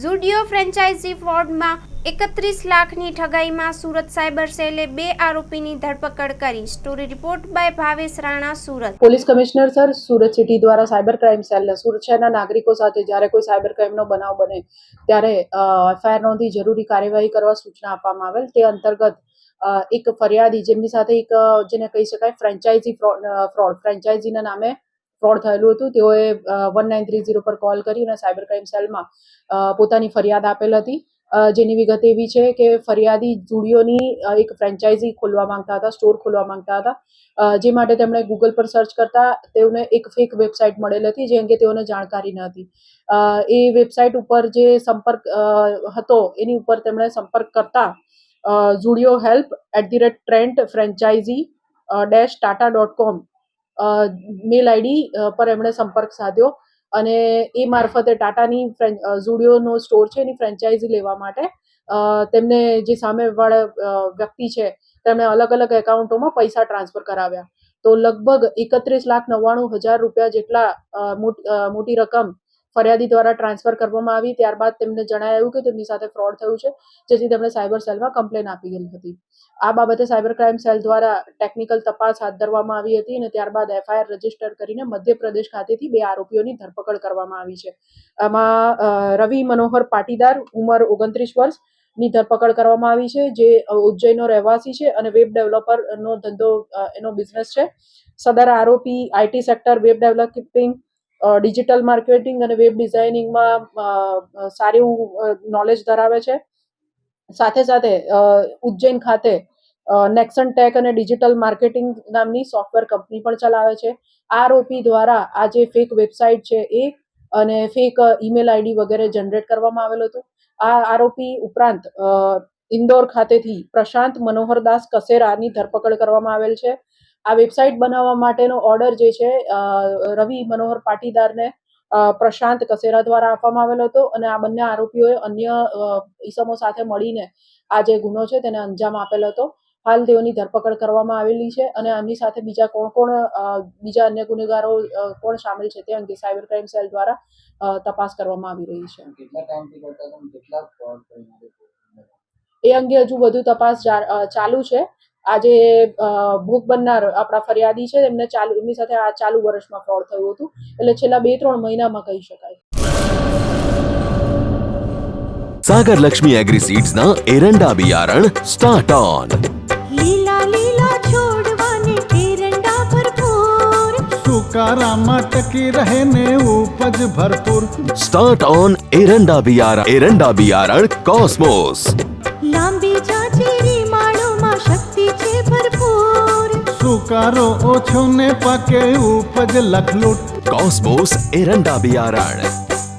Zudio franchise ફ્રોડમાં 31 લાખની ઠગાઈમાં Surat cyber સેલે 2 આરોપીની ધરપકડ કરી। Story report by Bhavesh Rana, Surat. Police commissioner sir, Surat city દ્વારા સાયબર ક્રાઇમ સેલ સુરત શહેરના નાગરિકો સાથે જ્યારે કોઈ સાયબર ક્રાઇમનો બનાવ બને ત્યારે એફઆઈઆર નોંધી જરૂરી કાર્યવાહી કરવા સૂચના આપવામાં આવેલ। તે અંતર્ગત એક ફરિયાદી જેમની સાથે એક જેને કહી શકાય ફ્રેન્ચાઇઝીના નામે ફ્રોડ થયેલું હતું, તેઓએ 1930 પર કોલ કરીને સાયબર ક્રાઇમ સેલમાં પોતાની ફરિયાદ આપેલ હતી, જેની વિગત એવી છે કે ફરિયાદી ઝુડિયોની એક ફ્રેન્ચાઇઝી ખોલવા માંગતા હતા, સ્ટોર ખોલવા માંગતા હતા, જે માટે તેમણે ગૂગલ પર સર્ચ કરતા તેઓને એક ફેક વેબસાઇટ મળેલ હતી, જે અંગે તેઓને જાણકારી ન હતી। એ વેબસાઇટ ઉપર જે સંપર્ક હતો એની ઉપર તેમણે સંપર્ક કરતા zudio@trent-franchisee-tata.com મેલ આઈડી પર એમણે સંપર્ક સાધ્યો અને એ મારફતે ટાટાની ઝુડિયોનો સ્ટોર છે એની ફ્રેન્ચાઇઝી લેવા માટે તેમને જે સામેવાળા વ્યક્તિ છે તેમણે અલગ અલગ એકાઉન્ટોમાં પૈસા ટ્રાન્સફર કરાવ્યા। તો લગભગ 31,99,000 રૂપિયા જેટલા મોટી રકમ ફરિયાદી દ્વારા ટ્રાન્સફર કરવામાં આવી। ત્યારબાદ તેમને જણાવ્યું કે તેમની સાથે ફ્રોડ થયું છે, જેથી તેમણે સાયબર સેલમાં કમ્પ્લેન આપી ગઈ હતી। આ બાબતે સાયબર ક્રાઇમ સેલ દ્વારા ટેકનિકલ તપાસ હાથ ધરવામાં આવી હતી અને ત્યારબાદ એફઆઈઆર રજીસ્ટર કરીને મધ્યપ્રદેશ ખાતેથી 2 આરોપીઓની ધરપકડ કરવામાં આવી છે। આમાં રવિ મનોહર પાટીદાર, ઉંમર 29 વર્ષ ની ધરપકડ કરવામાં આવી છે, જે ઉજ્જૈનનો રહેવાસી છે અને વેબ ડેવલપરનો ધંધો એનો બિઝનેસ છે। સદર આરોપી IT sector, web developing, digital marketing અને વેબ ડિઝાઇનિંગમાં સારું નોલેજ ધરાવે છે। સાથે સાથે ઉજ્જૈન ખાતે નેક્સન ટેક અને ડિજિટલ માર્કેટિંગ નામની સોફ્ટવેર કંપની પણ ચલાવે છે। આ આરોપી દ્વારા આ જે ફેક વેબસાઇટ છે એ અને ફેક ઈમેલ આઈડી વગેરે જનરેટ કરવામાં આવેલ હતું। આ આરોપી ઉપરાંત ઇન્દોર ખાતેથી પ્રશાંત મનોહરદાસ કસેરાની ધરપકડ કરવામાં આવેલ છે। આ વેબસાઇટ બનાવવા માટેનો ઓર્ડર જે છે રવિ મનોહર પાટીદારને પ્રશાંત કસેરા દ્વારા આપવામાં આવેલો હતો અને આ બંને આરોપીઓએ અન્ય ઈસમો સાથે મળીને આ જે ગુનો છે તેને અંજામ આપેલ હતો। હાલ તેઓની ધરપકડ કરવામાં આવેલી છે અને આમની સાથે બીજા અન્ય ગુનેગારો કોણ સામેલ છે તે અંગે સાયબર ક્રાઇમ સેલ દ્વારા તપાસ કરવામાં આવી રહી છે। એ અંગે હજુ વધુ તપાસ ચાલુ છે। આજે ભોગ બનનાર આપણા ફરિયાદી છે એમની સાથે આ ચાલુ વર્ષમાં ફ્રોડ થયું હતું, એટલે છેલ્લા 2-3 મહિનામાં કહી શકાય। सागर लक्ष्मी एग्रीसीड्स ना एरंडा बियारण स्टार्ट ऑन। લીલા લીલા છોડવાને એરંડા ભરપૂર, સુકારામાં ટકી રહે ને ઉપજ ભરપૂર। स्टार्ट ऑन एरंडा बियारण कॉस्मोस। લાંબી જાચેરી માળોમાં શક્તિ છે ભરપૂર, સુકારો ઓછો ને પાકે ઉપજ લખલૂટ। कॉस्मोस एरंडा बियारण।